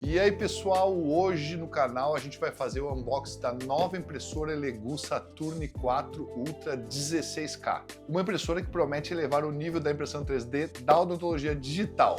E aí pessoal, hoje no canal a gente vai fazer o unboxing da nova impressora Elegoo Saturn 4 Ultra 16K. Uma impressora que promete elevar o nível da impressão 3D da odontologia digital.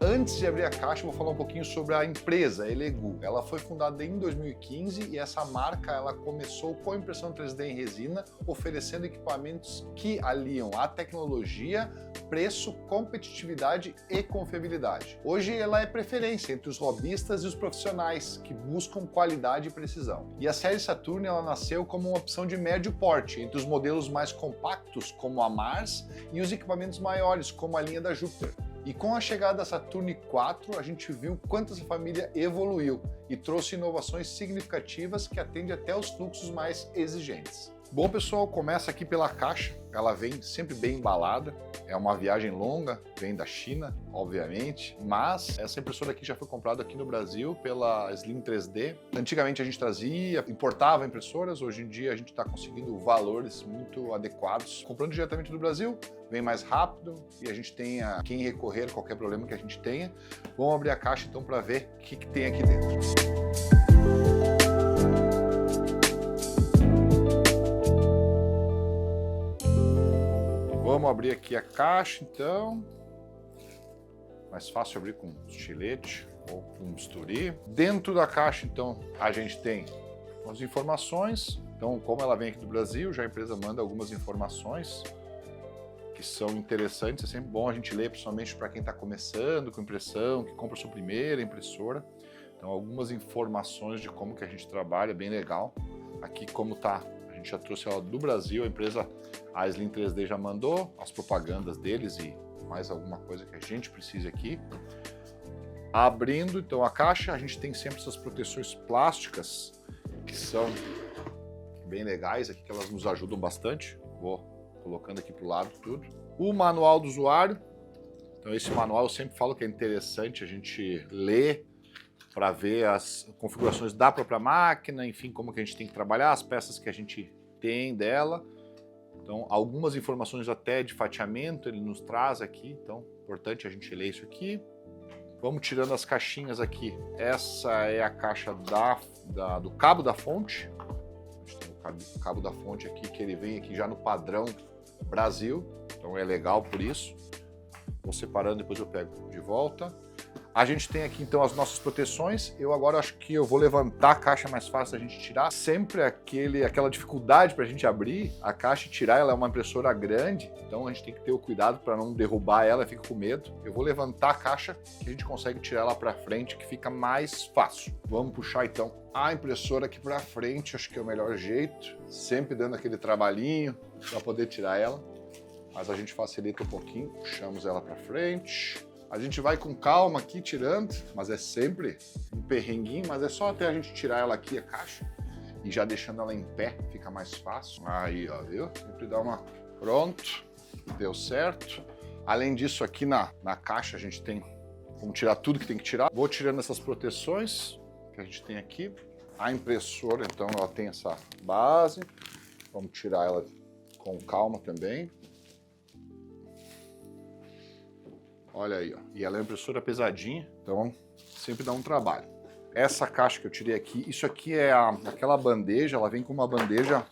Antes de abrir a caixa, eu vou falar um pouquinho sobre a empresa Elegoo. Ela foi fundada em 2015 e essa marca ela começou com a impressão 3D em resina, oferecendo equipamentos que aliam a tecnologia, preço, competitividade e confiabilidade. Hoje ela é preferência entre os hobbyistas e os profissionais que buscam qualidade e precisão. E a série Saturn ela nasceu como uma opção de médio porte entre os modelos mais compactos, como a Mars, e os equipamentos maiores, como a linha da Jupiter. E com a chegada da Saturn 4, a gente viu quanto essa família evoluiu e trouxe inovações significativas que atendem até os fluxos mais exigentes. Bom pessoal, começa aqui pela caixa, ela vem sempre bem embalada, é uma viagem longa, vem da China, obviamente, mas essa impressora aqui já foi comprada aqui no Brasil pela Slim 3D. Antigamente a gente trazia, importava impressoras, hoje em dia a gente está conseguindo valores muito adequados. Comprando diretamente do Brasil, vem mais rápido e a gente tem a quem recorrer a qualquer problema que a gente tenha. Vamos abrir a caixa então para ver o que tem aqui dentro. Vamos abrir aqui a caixa, então. Mais fácil abrir com estilete ou com bisturi. Dentro da caixa, então, a gente tem as informações. Então, como ela vem aqui do Brasil, já a empresa manda algumas informações que são interessantes. É sempre bom a gente ler, principalmente para quem está começando com impressão, que compra sua primeira impressora. Então, algumas informações de como que a gente trabalha, bem legal. Aqui como tá. A gente já trouxe ela do Brasil, a empresa, a Slim 3D já mandou as propagandas deles e mais alguma coisa que a gente precisa aqui. Abrindo então a caixa, a gente tem sempre essas proteções plásticas que são bem legais aqui, que elas nos ajudam bastante. Vou colocando aqui para o lado tudo. O manual do usuário, então esse manual eu sempre falo que é interessante a gente ler para ver as configurações da própria máquina, enfim, como que a gente tem que trabalhar, as peças que a gente tem dela. Então, algumas informações até de fatiamento ele nos traz aqui, então, importante a gente ler isso aqui. Vamos tirando as caixinhas aqui. Essa é a caixa do cabo da fonte. A gente tem o cabo da fonte aqui, que ele vem aqui já no padrão Brasil, então é legal por isso. Vou separando, depois eu pego de volta. A gente tem aqui então as nossas proteções. Eu agora acho que eu vou levantar a caixa mais fácil da gente tirar. Sempre aquela dificuldade para a gente abrir a caixa e tirar. Ela é uma impressora grande, então a gente tem que ter o cuidado para não derrubar ela, fica com medo. Eu vou levantar a caixa que a gente consegue tirar ela para frente, que fica mais fácil. Vamos puxar então a impressora aqui para frente, acho que é o melhor jeito. Sempre dando aquele trabalhinho para poder tirar ela, mas a gente facilita um pouquinho. Puxamos ela para frente. A gente vai com calma aqui tirando, mas é sempre um perrenguinho, mas é só até a gente tirar ela aqui, a caixa, e já deixando ela em pé, fica mais fácil. Aí, ó, viu? Sempre dá uma... Pronto, deu certo. Além disso, aqui na caixa a gente tem como tirar tudo que tem que tirar. Vou tirando essas proteções que a gente tem aqui. A impressora, então, ela tem essa base. Vamos tirar ela com calma também. Olha aí, ó. E ela é uma impressora pesadinha, então sempre dá um trabalho. Essa caixa que eu tirei aqui, isso aqui é aquela bandeja, ela vem com uma bandeja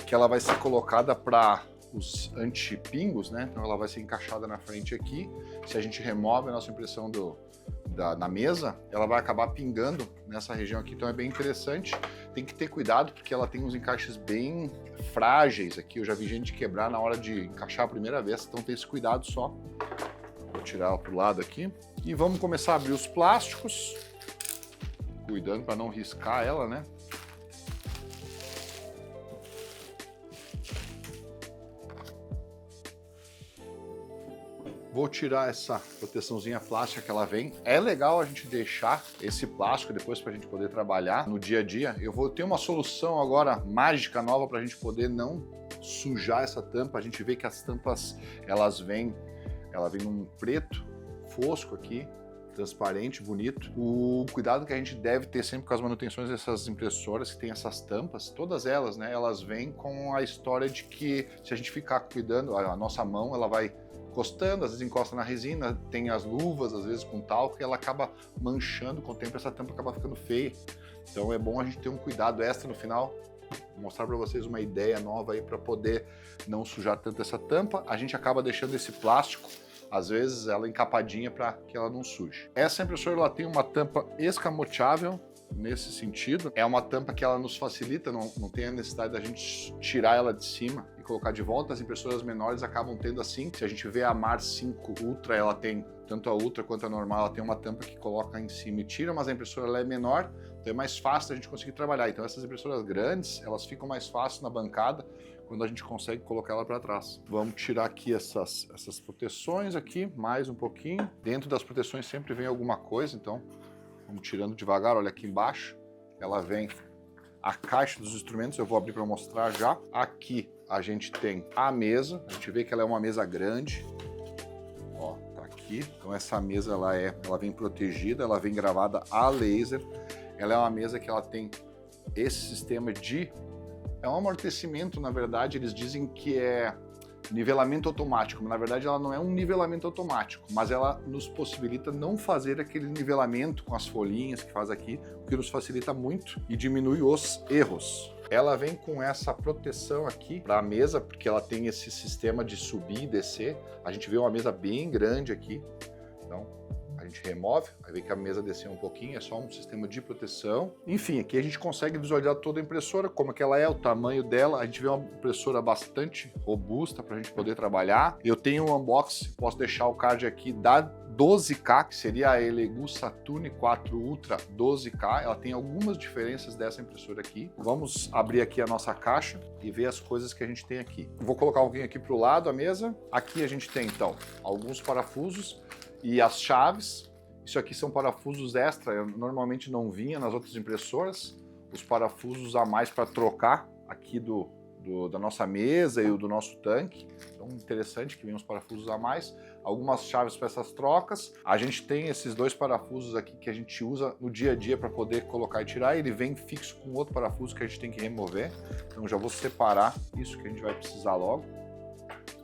que ela vai ser colocada para os anti-pingos, né? Então ela vai ser encaixada na frente aqui. Se a gente remove a nossa impressão na mesa, ela vai acabar pingando nessa região aqui, então é bem interessante. Tem que ter cuidado porque ela tem uns encaixes bem frágeis aqui. Eu já vi gente quebrar na hora de encaixar a primeira vez, então tem esse cuidado só. Vou tirar ela para o lado aqui. E vamos começar a abrir os plásticos. Cuidando para não riscar ela, né? Vou tirar essa proteçãozinha plástica que ela vem. É legal a gente deixar esse plástico depois para a gente poder trabalhar no dia a dia. Eu vou ter uma solução agora mágica nova para a gente poder não sujar essa tampa. A gente vê que as tampas, ela vem num preto fosco aqui, transparente, bonito. O cuidado que a gente deve ter sempre com as manutenções dessas impressoras que tem essas tampas, todas elas, né, elas vêm com a história de que se a gente ficar cuidando, a nossa mão, ela vai encostando, às vezes encosta na resina, tem as luvas, às vezes com talco, e ela acaba manchando com o tempo, essa tampa acaba ficando feia. Então é bom a gente ter um cuidado extra no final. Vou mostrar para vocês uma ideia nova aí para poder não sujar tanto essa tampa. A gente acaba deixando esse plástico, às vezes ela encapadinha para que ela não suje. Essa impressora ela tem uma tampa escamoteável, nesse sentido. É uma tampa que ela nos facilita, não tem a necessidade da gente tirar ela de cima e colocar de volta. As impressoras menores acabam tendo assim. Se a gente vê a Mar 5 Ultra, ela tem, tanto a Ultra quanto a normal, ela tem uma tampa que coloca em cima e tira, mas a impressora ela é menor, então é mais fácil a gente conseguir trabalhar. Então essas impressoras grandes, elas ficam mais fáceis na bancada quando a gente consegue colocar ela para trás. Vamos tirar aqui essas proteções aqui, mais um pouquinho. Dentro das proteções sempre vem alguma coisa, então vamos tirando devagar. Olha aqui embaixo, ela vem a caixa dos instrumentos, eu vou abrir para mostrar já. Aqui a gente tem a mesa, a gente vê que ela é uma mesa grande. Ó, tá aqui. Então essa mesa ela vem protegida, ela vem gravada a laser. Ela é uma mesa que ela tem esse sistema de... É um amortecimento, na verdade, eles dizem que é nivelamento automático, mas na verdade ela não é um nivelamento automático, mas ela nos possibilita não fazer aquele nivelamento com as folhinhas que faz aqui, o que nos facilita muito e diminui os erros. Ela vem com essa proteção aqui para a mesa, porque ela tem esse sistema de subir e descer. A gente vê uma mesa bem grande aqui, então a gente remove, vai ver que a mesa desceu um pouquinho, é só um sistema de proteção. Enfim, aqui a gente consegue visualizar toda a impressora, como é que ela é, o tamanho dela. A gente vê uma impressora bastante robusta para a gente poder trabalhar. Eu tenho um unboxing, posso deixar o card aqui da 12K, que seria a Elegoo Saturn 4 Ultra 12K. Ela tem algumas diferenças dessa impressora aqui. Vamos abrir aqui a nossa caixa e ver as coisas que a gente tem aqui. Vou colocar alguém aqui para o lado, a mesa. Aqui a gente tem, então, alguns parafusos e as chaves. Isso aqui são parafusos extra, eu normalmente não vinha nas outras impressoras. Os parafusos a mais para trocar aqui da nossa mesa e o do nosso tanque. Então interessante que vem uns parafusos a mais. Algumas chaves para essas trocas. A gente tem esses dois parafusos aqui que a gente usa no dia a dia para poder colocar e tirar. Ele vem fixo com outro parafuso que a gente tem que remover. Então já vou separar isso que a gente vai precisar logo.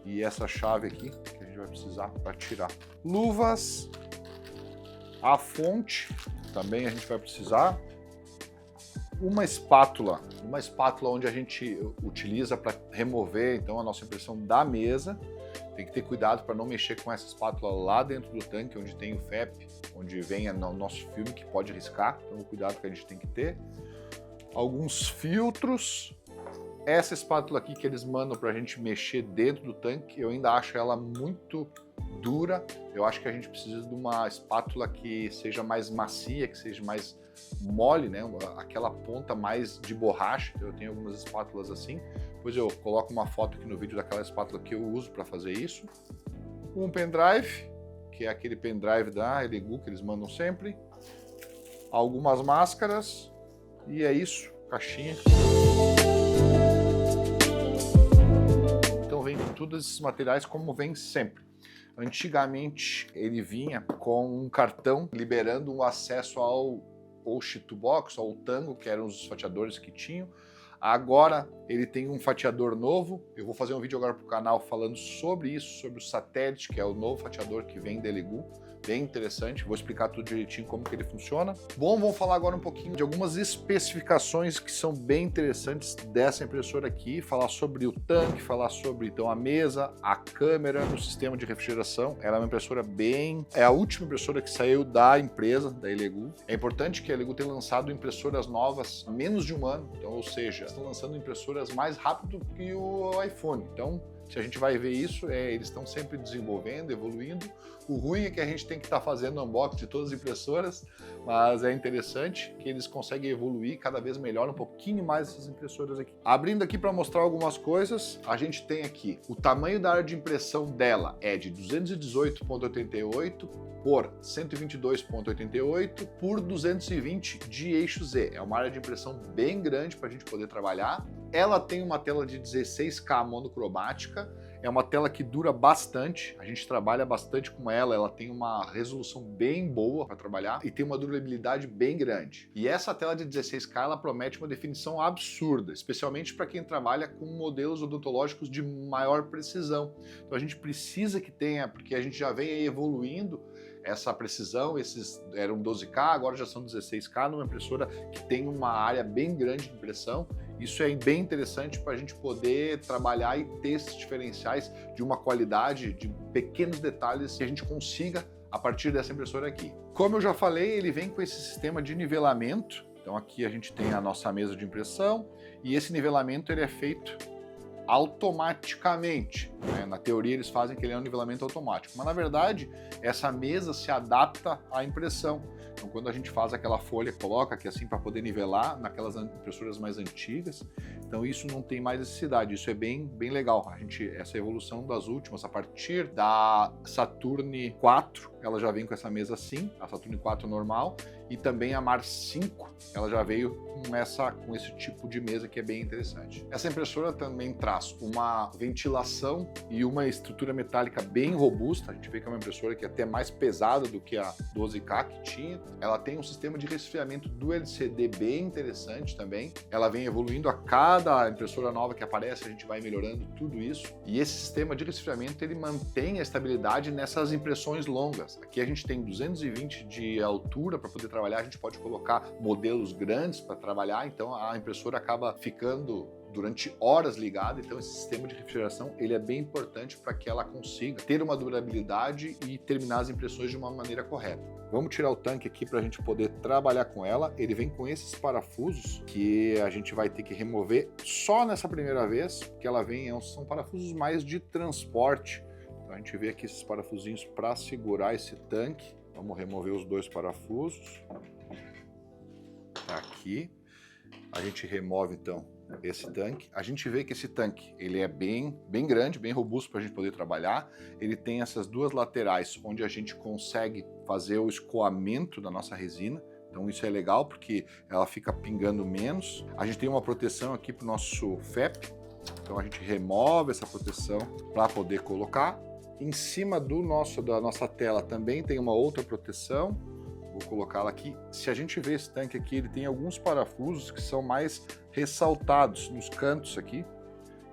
E essa chave aqui que a gente vai precisar para tirar. Luvas, a fonte também a gente vai precisar. Uma espátula onde a gente utiliza para remover então a nossa impressão da mesa. Tem que ter cuidado para não mexer com essa espátula lá dentro do tanque, onde tem o FEP, onde vem o nosso filme que pode riscar. Então o cuidado que a gente tem que ter. Alguns filtros. Essa espátula aqui que eles mandam para a gente mexer dentro do tanque, eu ainda acho ela muito dura. Eu acho que a gente precisa de uma espátula que seja mais macia, que seja mais mole, né? Aquela ponta mais de borracha. Eu tenho algumas espátulas assim. Depois eu coloco uma foto aqui no vídeo daquela espátula que eu uso para fazer isso. Um pendrive, que é aquele pendrive da Elegoo que eles mandam sempre. Algumas máscaras. E é isso, caixinha. Então vem com todos esses materiais como vem sempre. Antigamente ele vinha com um cartão liberando o acesso ao Ship2Box, ao Tango, que eram os fatiadores que tinham. Agora ele tem um fatiador novo. Eu vou fazer um vídeo agora para o canal falando sobre isso, sobre o Satellite, que é o novo fatiador que vem da Elegoo. Bem interessante, vou explicar tudo direitinho como que ele funciona. Bom, vamos falar agora um pouquinho de algumas especificações que são bem interessantes dessa impressora aqui, falar sobre o tanque, falar sobre então a mesa, a câmera, o sistema de refrigeração. Ela é uma impressora é a última impressora que saiu da empresa, da Elegoo. É importante que a Elegoo tenha lançado impressoras novas há menos de um ano, então, ou seja, estão lançando impressoras mais rápido que o iPhone. Então, se a gente vai ver isso, eles estão sempre desenvolvendo, evoluindo. O ruim é que a gente tem que estar fazendo unboxing de todas as impressoras, mas é interessante que eles conseguem evoluir cada vez melhor, um pouquinho mais essas impressoras aqui. Abrindo aqui para mostrar algumas coisas, a gente tem aqui o tamanho da área de impressão dela é de 218,88 por 122,88 por 220 de eixo Z. É uma área de impressão bem grande para a gente poder trabalhar. Ela tem uma tela de 16K monocromática. É uma tela que dura bastante, a gente trabalha bastante com ela, ela tem uma resolução bem boa para trabalhar e tem uma durabilidade bem grande. E essa tela de 16K ela promete uma definição absurda, especialmente para quem trabalha com modelos odontológicos de maior precisão. Então a gente precisa que tenha, porque a gente já vem aí evoluindo essa precisão, esses eram 12K, agora já são 16K, numa impressora que tem uma área bem grande de impressão. Isso é bem interessante para a gente poder trabalhar e ter esses diferenciais de uma qualidade, de pequenos detalhes que a gente consiga a partir dessa impressora aqui. Como eu já falei, ele vem com esse sistema de nivelamento. Então aqui a gente tem a nossa mesa de impressão e esse nivelamento ele é feito automaticamente, né? Na teoria eles fazem que ele é um nivelamento automático, mas na verdade essa mesa se adapta à impressão. Então quando a gente faz aquela folha, coloca aqui assim para poder nivelar naquelas impressoras mais antigas, então isso não tem mais necessidade, isso é bem legal. Essa evolução das últimas, a partir da Saturn 4, ela já vem com essa mesa assim, a Saturn 4 normal, e também a Mars 5, ela já veio com esse tipo de mesa que é bem interessante. Essa impressora também traz uma ventilação e uma estrutura metálica bem robusta. A gente vê que é uma impressora que é até mais pesada do que a 12K que tinha. Ela tem um sistema de resfriamento do LCD bem interessante também. Ela vem evoluindo a cada impressora nova que aparece, a gente vai melhorando tudo isso. E esse sistema de resfriamento ele mantém a estabilidade nessas impressões longas. Aqui a gente tem 220 de altura para poder trabalhar, a gente pode colocar modelos grandes para trabalhar, então a impressora acaba ficando durante horas ligada, então esse sistema de refrigeração ele é bem importante para que ela consiga ter uma durabilidade e terminar as impressões de uma maneira correta. Vamos tirar o tanque aqui para a gente poder trabalhar com ela. Ele vem com esses parafusos que a gente vai ter que remover só nessa primeira vez, porque ela são parafusos mais de transporte. Então a gente vê aqui esses parafusinhos para segurar esse tanque. Vamos remover os dois parafusos. Aqui. A gente remove então esse tanque. A gente vê que esse tanque ele é bem grande, bem robusto para a gente poder trabalhar. Ele tem essas duas laterais onde a gente consegue fazer o escoamento da nossa resina. Então isso é legal porque ela fica pingando menos. A gente tem uma proteção aqui para o nosso FEP. Então a gente remove essa proteção para poder colocar. Em cima da nossa tela também tem uma outra proteção. Vou colocá-la aqui. Se a gente vê esse tanque aqui, ele tem alguns parafusos que são mais ressaltados nos cantos aqui.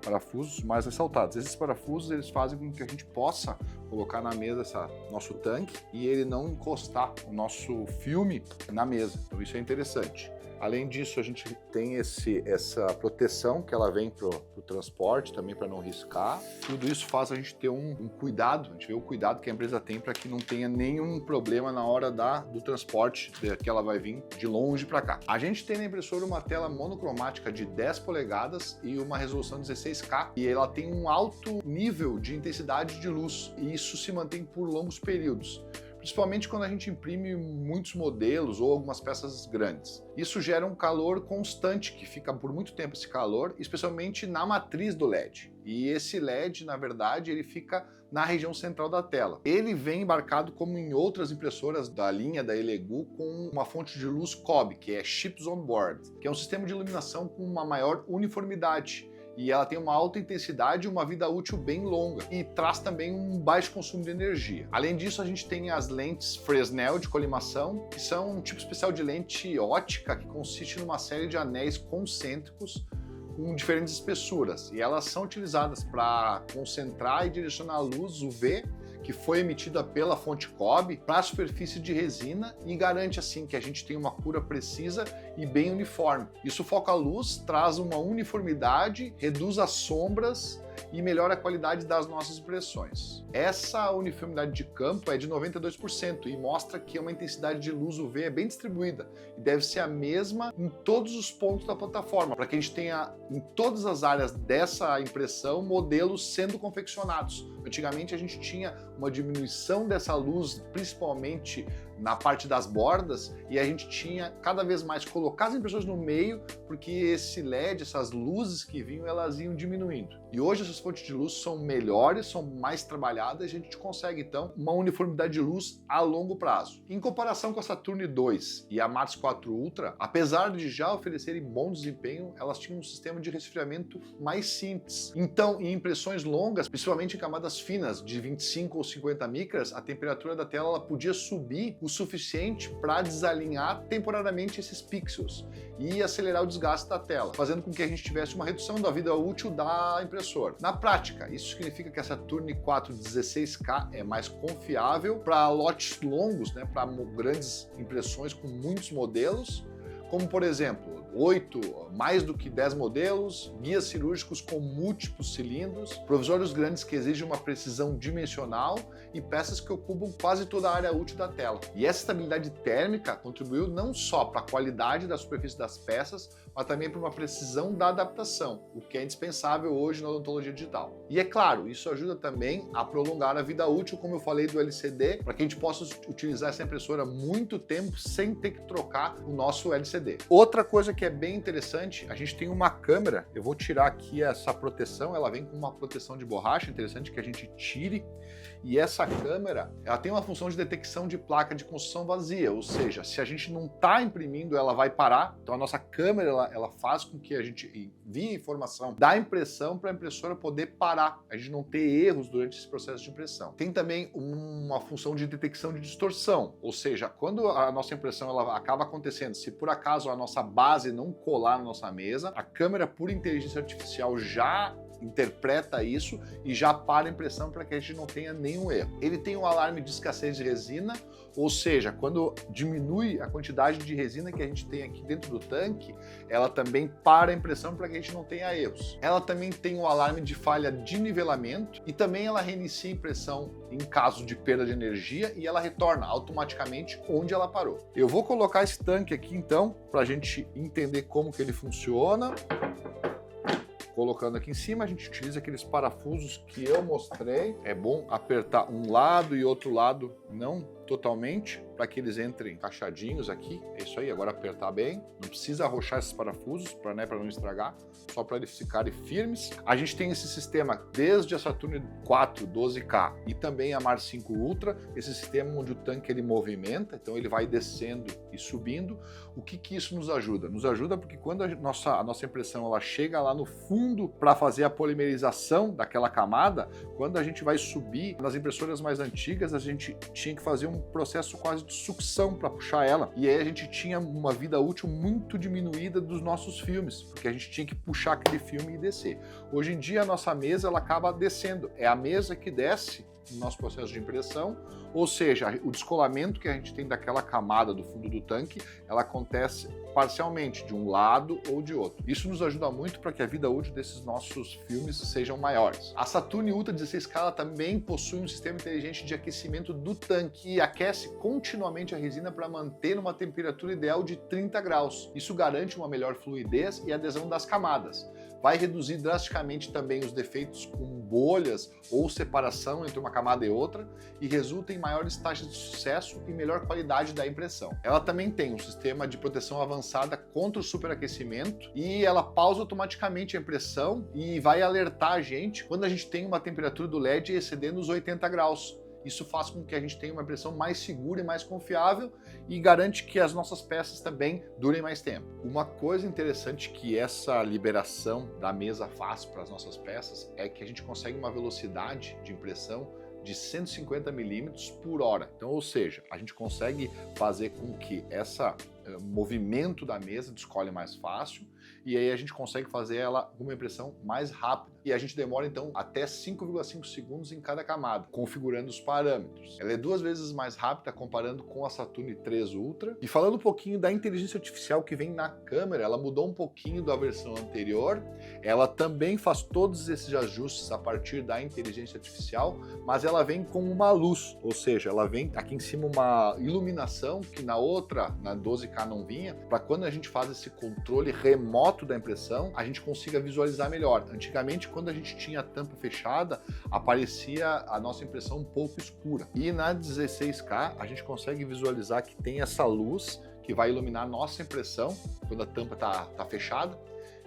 Parafusos mais ressaltados. Esses parafusos eles fazem com que a gente possa colocar na mesa nosso tanque e ele não encostar o nosso filme na mesa. Então isso é interessante. Além disso, a gente tem essa proteção que ela vem para o transporte, também para não riscar. Tudo isso faz a gente ter um cuidado, a gente vê o cuidado que a empresa tem para que não tenha nenhum problema na hora do transporte, que ela vai vir de longe para cá. A gente tem na impressora uma tela monocromática de 10 polegadas e uma resolução 16K, e ela tem um alto nível de intensidade de luz, e isso se mantém por longos períodos. Principalmente quando a gente imprime muitos modelos ou algumas peças grandes. Isso gera um calor constante, que fica por muito tempo esse calor, especialmente na matriz do LED. E esse LED, na verdade, ele fica na região central da tela. Ele vem embarcado, como em outras impressoras da linha da Elegoo, com uma fonte de luz COB, que é Chips on Board, que é um sistema de iluminação com uma maior uniformidade. E ela tem uma alta intensidade e uma vida útil bem longa, e traz também um baixo consumo de energia. Além disso, a gente tem as lentes Fresnel de colimação, que são um tipo especial de lente ótica que consiste numa série de anéis concêntricos com diferentes espessuras, e elas são utilizadas para concentrar e direcionar a luz UV que foi emitida pela fonte COB para a superfície de resina e garante assim que a gente tem uma cura precisa e bem uniforme. Isso foca a luz, traz uma uniformidade, reduz as sombras e melhora a qualidade das nossas impressões. Essa uniformidade de campo é de 92% e mostra que uma intensidade de luz UV é bem distribuída e deve ser a mesma em todos os pontos da plataforma, para que a gente tenha em todas as áreas dessa impressão modelos sendo confeccionados, Antigamente a gente tinha uma diminuição dessa luz, principalmente na parte das bordas, e a gente tinha cada vez mais colocar as impressões no meio, porque esse LED, essas luzes que vinham, elas iam diminuindo. E hoje essas fontes de luz são melhores, são mais trabalhadas, e a gente consegue então uma uniformidade de luz a longo prazo. Em comparação com a Saturn II e a Mars 4 Ultra, apesar de já oferecerem bom desempenho, elas tinham um sistema de resfriamento mais simples. Então, em impressões longas, principalmente em camadas finas de 25 ou 50 micras, a temperatura da tela ela podia subir o suficiente para desalinhar temporariamente esses pixels e acelerar o desgaste da tela, fazendo com que a gente tivesse uma redução da vida útil da impressora. Na prática, isso significa que a Saturn 4 16K é mais confiável para lotes longos, né, para grandes impressões com muitos modelos, como por exemplo, 8, mais do que 10 modelos, guias cirúrgicos com múltiplos cilindros, provisórios grandes que exigem uma precisão dimensional e peças que ocupam quase toda a área útil da tela. E essa estabilidade térmica contribuiu não só para a qualidade da superfície das peças, mas também para uma precisão da adaptação, o que é indispensável hoje na odontologia digital. E é claro, isso ajuda também a prolongar a vida útil, como eu falei do LCD, para que a gente possa utilizar essa impressora muito tempo sem ter que trocar o nosso LCD. Outra coisa que é bem interessante, a gente tem uma câmera, eu vou tirar aqui essa proteção, ela vem com uma proteção de borracha, interessante que a gente tire, e essa câmera, ela tem uma função de detecção de placa de construção vazia, ou seja, se a gente não está imprimindo, ela vai parar, então a nossa câmera ela faz com que a gente envie informação da impressão para a impressora poder parar, a gente não ter erros durante esse processo de impressão. Tem também uma função de detecção de distorção, ou seja, quando a nossa impressão ela acaba acontecendo, se por acaso a nossa base não colar na nossa mesa, a câmera por inteligência artificial já interpreta isso e já para a impressão para que a gente não tenha nenhum erro. Ele tem um alarme de escassez de resina, ou seja, quando diminui a quantidade de resina que a gente tem aqui dentro do tanque, ela também para a impressão para que a gente não tenha erros. Ela também tem um alarme de falha de nivelamento e também ela reinicia a impressão em caso de perda de energia e ela retorna automaticamente onde ela parou. Eu vou colocar esse tanque aqui então para a gente entender como que ele funciona. Colocando aqui em cima, a gente utiliza aqueles parafusos que eu mostrei. É bom apertar um lado e outro lado não totalmente, para que eles entrem encaixadinhos aqui. É isso aí, agora apertar bem. Não precisa arrochar esses parafusos para não estragar, só para eles ficarem firmes. A gente tem esse sistema desde a Saturn 4 12K e também a Mars 5 Ultra, esse sistema onde o tanque ele movimenta, então ele vai descendo e subindo. O que isso nos ajuda? Nos ajuda porque quando a nossa impressão ela chega lá no fundo para fazer a polimerização daquela camada, quando a gente vai subir, nas impressoras mais antigas a gente tinha que fazer um processo quase de sucção para puxar ela, e aí a gente tinha uma vida útil muito diminuída dos nossos filmes, porque a gente tinha que puxar aquele filme e descer. Hoje em dia a nossa mesa ela acaba descendo, é a mesa que desce no nosso processo de impressão, ou seja, o descolamento que a gente tem daquela camada do fundo do tanque, ela acontece parcialmente, de um lado ou de outro. Isso nos ajuda muito para que a vida útil desses nossos filmes sejam maiores. A Saturn Ultra 16K ela também possui um sistema inteligente de aquecimento do tanque e aquece continuamente a resina para manter uma temperatura ideal de 30 graus. Isso garante uma melhor fluidez e adesão das camadas. Vai reduzir drasticamente também os defeitos com bolhas ou separação entre uma camada e outra e resulta em maiores taxas de sucesso e melhor qualidade da impressão. Ela também tem um sistema de proteção avançada contra o superaquecimento e ela pausa automaticamente a impressão e vai alertar a gente quando a gente tem uma temperatura do LED excedendo os 80 graus. Isso faz com que a gente tenha uma impressão mais segura e mais confiável e garante que as nossas peças também durem mais tempo. Uma coisa interessante que essa liberação da mesa faz para as nossas peças é que a gente consegue uma velocidade de impressão de 150 milímetros por hora. Então, ou seja, a gente consegue fazer com que esse movimento da mesa descolhe mais fácil e aí a gente consegue fazer ela com uma impressão mais rápida. E a gente demora então até 5,5 segundos em cada camada, configurando os parâmetros. Ela é 2 vezes mais rápida comparando com a Saturn 3 Ultra. E falando um pouquinho da inteligência artificial que vem na câmera, ela mudou um pouquinho da versão anterior. Ela também faz todos esses ajustes a partir da inteligência artificial, mas ela vem com uma luz, ou seja, ela vem aqui em cima uma iluminação que na outra, na 12K, 12K não vinha, para quando a gente faz esse controle remoto da impressão, a gente consiga visualizar melhor. Antigamente, quando a gente tinha a tampa fechada, aparecia a nossa impressão um pouco escura. E na 16K, a gente consegue visualizar que tem essa luz que vai iluminar a nossa impressão quando a tampa tá fechada,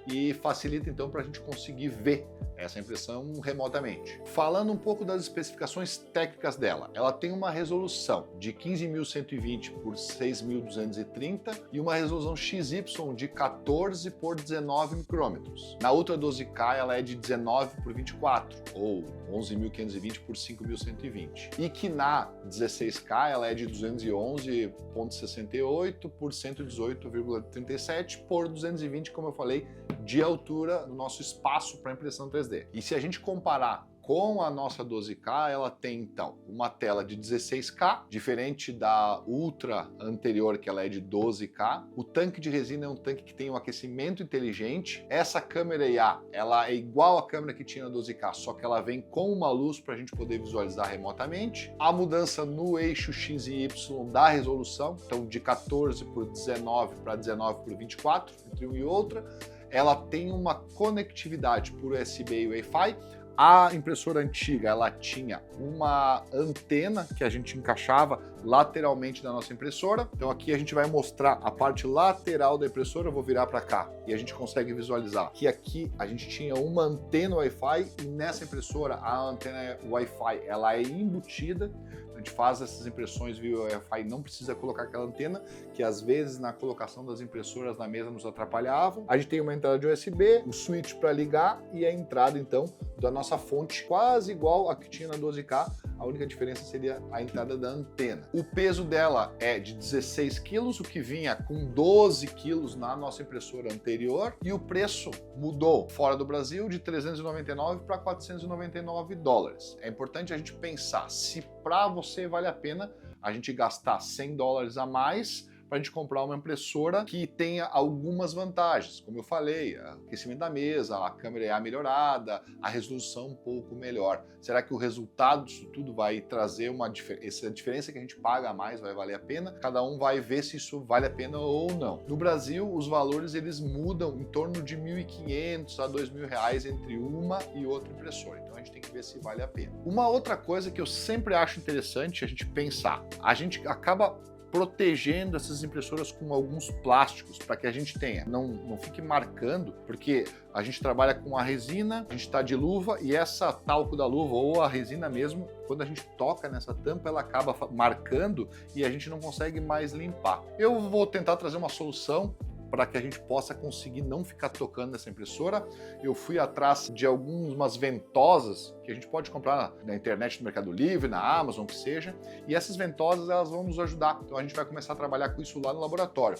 e facilita então para a gente conseguir ver essa impressão remotamente. Falando um pouco das especificações técnicas dela, ela tem uma resolução de 15.120 por 6.230 e uma resolução XY de 14 por 19 micrômetros. Na Ultra 12K ela é de 19 por 24 ou 11.520 por 5.120 e que na 16K ela é de 211.68 por 118,37 por 220, como eu falei, de altura no nosso espaço para impressão 3D. E se a gente comparar com a nossa 12K, ela tem então uma tela de 16K, diferente da Ultra anterior, que ela é de 12K. O tanque de resina é um tanque que tem um aquecimento inteligente. Essa câmera IA, ela é igual à câmera que tinha na 12K, só que ela vem com uma luz para a gente poder visualizar remotamente. A mudança no eixo X e Y da resolução, então de 14 por 19 para 19 por 24, entre uma e outra. Ela tem uma conectividade por USB e Wi-Fi. A impressora antiga, ela tinha uma antena que a gente encaixava lateralmente na nossa impressora. Então aqui a gente vai mostrar a parte lateral da impressora, eu vou virar para cá e a gente consegue visualizar que aqui a gente tinha uma antena Wi-Fi e nessa impressora a antena Wi-Fi ela é embutida. A gente faz essas impressões via Wi-Fi, não precisa colocar aquela antena, que às vezes na colocação das impressoras na mesa nos atrapalhavam. A gente tem uma entrada de USB, o switch para ligar e a entrada então da nossa fonte quase igual a que tinha na 12K, a única diferença seria a entrada da antena. O peso dela é de 16 quilos, o que vinha com 12 quilos na nossa impressora anterior, e o preço mudou fora do Brasil de 399 para 499 dólares. É importante a gente pensar se para você vale a pena a gente gastar 100 dólares a mais para a gente comprar uma impressora que tenha algumas vantagens, como eu falei, o aquecimento da mesa, a câmera IA melhorada, a resolução um pouco melhor. Será que o resultado disso tudo vai trazer essa diferença que a gente paga a mais vai valer a pena? Cada um vai ver se isso vale a pena ou não. No Brasil, os valores eles mudam em torno de R$ 1.500 a R$ 2.000 entre uma e outra impressora. Então a gente tem que ver se vale a pena. Uma outra coisa que eu sempre acho interessante a gente pensar, a gente acaba protegendo essas impressoras com alguns plásticos para que a gente tenha, não fique marcando, porque a gente trabalha com a resina, a gente está de luva e essa talco da luva ou a resina mesmo, quando a gente toca nessa tampa, ela acaba marcando e a gente não consegue mais limpar. Eu vou tentar trazer uma solução para que a gente possa conseguir não ficar tocando nessa impressora. Eu fui atrás de algumas ventosas que a gente pode comprar na internet, no Mercado Livre, na Amazon, o que seja, e essas ventosas elas vão nos ajudar. Então a gente vai começar a trabalhar com isso lá no laboratório.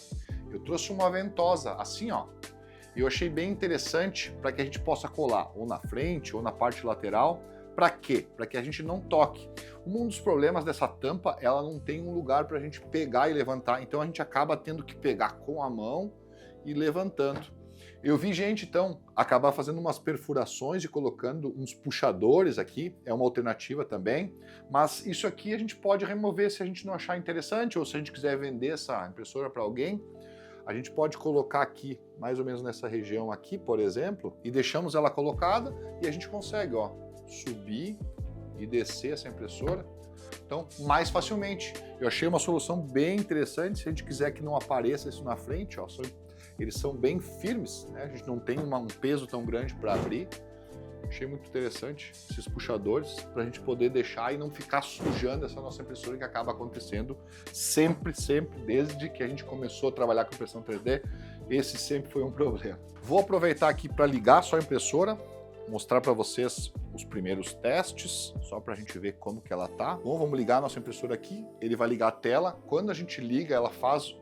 Eu trouxe uma ventosa assim, ó, e eu achei bem interessante para que a gente possa colar ou na frente ou na parte lateral. Para quê? Para que a gente não toque. Um dos problemas dessa tampa, ela não tem um lugar para a gente pegar e levantar, então a gente acaba tendo que pegar com a mão e levantando. Eu vi gente, então, acabar fazendo umas perfurações e colocando uns puxadores aqui, é uma alternativa também, mas isso aqui a gente pode remover se a gente não achar interessante ou se a gente quiser vender essa impressora para alguém. A gente pode colocar aqui, mais ou menos nessa região aqui, por exemplo, e deixamos ela colocada e a gente consegue, ó, subir e descer essa impressora, então mais facilmente. Eu achei uma solução bem interessante. Se a gente quiser que não apareça isso na frente, ó, eles são bem firmes, né? A gente não tem um peso tão grande para abrir. Achei muito interessante esses puxadores para a gente poder deixar e não ficar sujando essa nossa impressora, que acaba acontecendo sempre, desde que a gente começou a trabalhar com impressão 3D, esse sempre foi um problema. Vou aproveitar aqui para ligar só a impressora, mostrar para vocês os primeiros testes, só para a gente ver como que ela tá. Bom, vamos ligar a nossa impressora aqui, ele vai ligar a tela. Quando a gente liga, ela faz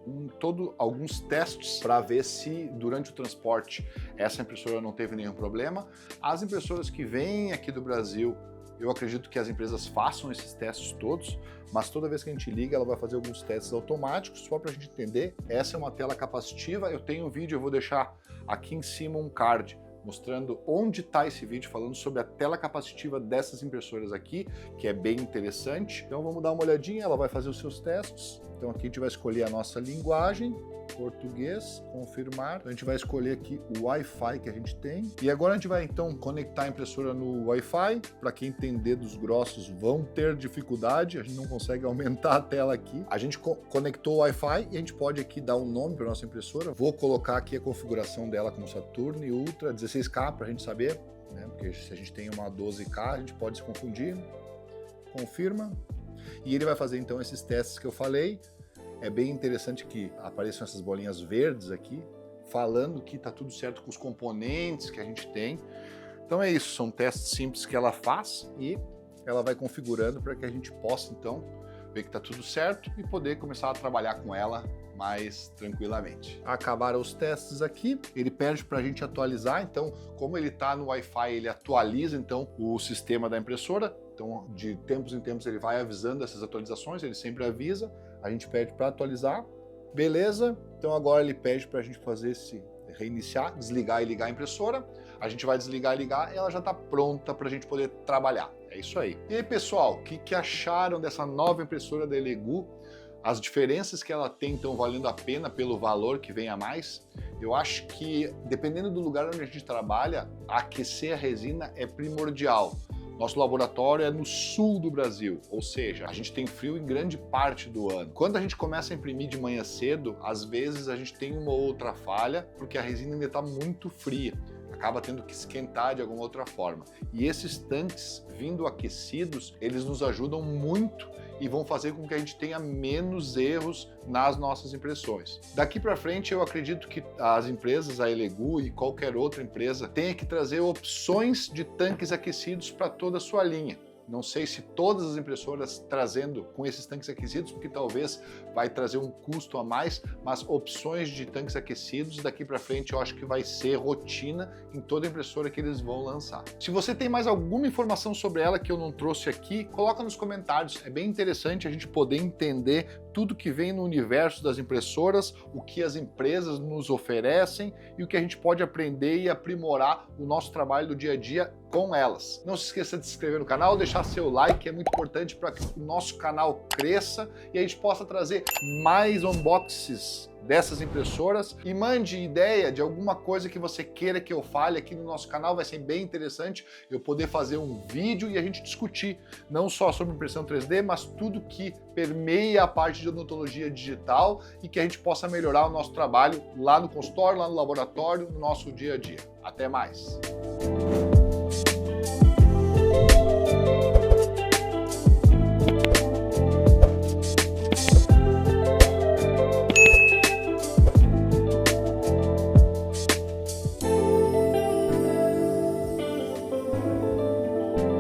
alguns testes para ver se durante o transporte essa impressora não teve nenhum problema. As impressoras que vêm aqui do Brasil, eu acredito que as empresas façam esses testes todos, mas toda vez que a gente liga, ela vai fazer alguns testes automáticos, só para a gente entender. Essa é uma tela capacitiva, eu tenho um vídeo, eu vou deixar aqui em cima um card mostrando onde está esse vídeo, falando sobre a tela capacitiva dessas impressoras aqui, que é bem interessante. Então vamos dar uma olhadinha, ela vai fazer os seus testes. Então aqui a gente vai escolher a nossa linguagem, português, confirmar. Então, a gente vai escolher aqui o Wi-Fi que a gente tem. E agora a gente vai então conectar a impressora no Wi-Fi. Para quem tem dedos grossos vão ter dificuldade, a gente não consegue aumentar a tela aqui. A gente conectou o Wi-Fi e a gente pode aqui dar um nome para nossa impressora. Vou colocar aqui a configuração dela como Saturn Ultra 16K para a gente saber, né? Porque se a gente tem uma 12K a gente pode se confundir. Confirma. E ele vai fazer então esses testes que eu falei. É bem interessante que apareçam essas bolinhas verdes aqui, falando que está tudo certo com os componentes que a gente tem. Então é isso, são testes simples que ela faz e ela vai configurando para que a gente possa então ver que está tudo certo e poder começar a trabalhar com ela mais tranquilamente. Acabaram os testes aqui, ele pede para a gente atualizar, então como ele está no Wi-Fi, ele atualiza então o sistema da impressora, então de tempos em tempos ele vai avisando essas atualizações, ele sempre avisa, a gente pede para atualizar, beleza, então agora ele pede para a gente fazer esse reiniciar, desligar e ligar a impressora, a gente vai desligar e ligar e ela já está pronta para a gente poder trabalhar, é isso aí. E aí pessoal, o que acharam dessa nova impressora da Elegoo? As diferenças que ela tem estão valendo a pena pelo valor que vem a mais? Eu acho que, dependendo do lugar onde a gente trabalha, aquecer a resina é primordial. Nosso laboratório é no sul do Brasil, ou seja, a gente tem frio em grande parte do ano. Quando a gente começa a imprimir de manhã cedo, às vezes a gente tem uma outra falha, porque a resina ainda está muito fria. Acaba tendo que esquentar de alguma outra forma. E esses tanques vindo aquecidos, eles nos ajudam muito e vão fazer com que a gente tenha menos erros nas nossas impressões. Daqui para frente eu acredito que as empresas, a Elegoo e qualquer outra empresa, tenha que trazer opções de tanques aquecidos para toda a sua linha. Não sei se todas as impressoras trazendo com esses tanques aquecidos, porque talvez vai trazer um custo a mais, mas opções de tanques aquecidos daqui para frente eu acho que vai ser rotina em toda impressora que eles vão lançar. Se você tem mais alguma informação sobre ela que eu não trouxe aqui, coloca nos comentários. É bem interessante a gente poder entender tudo que vem no universo das impressoras, o que as empresas nos oferecem e o que a gente pode aprender e aprimorar o nosso trabalho do dia a dia com elas. Não se esqueça de se inscrever no canal, deixar seu like, é muito importante para que o nosso canal cresça e a gente possa trazer mais unboxings dessas impressoras e mande ideia de alguma coisa que você queira que eu fale aqui no nosso canal, vai ser bem interessante eu poder fazer um vídeo e a gente discutir não só sobre impressão 3D, mas tudo que permeia a parte de odontologia digital e que a gente possa melhorar o nosso trabalho lá no consultório, lá no laboratório, no nosso dia a dia. Até mais!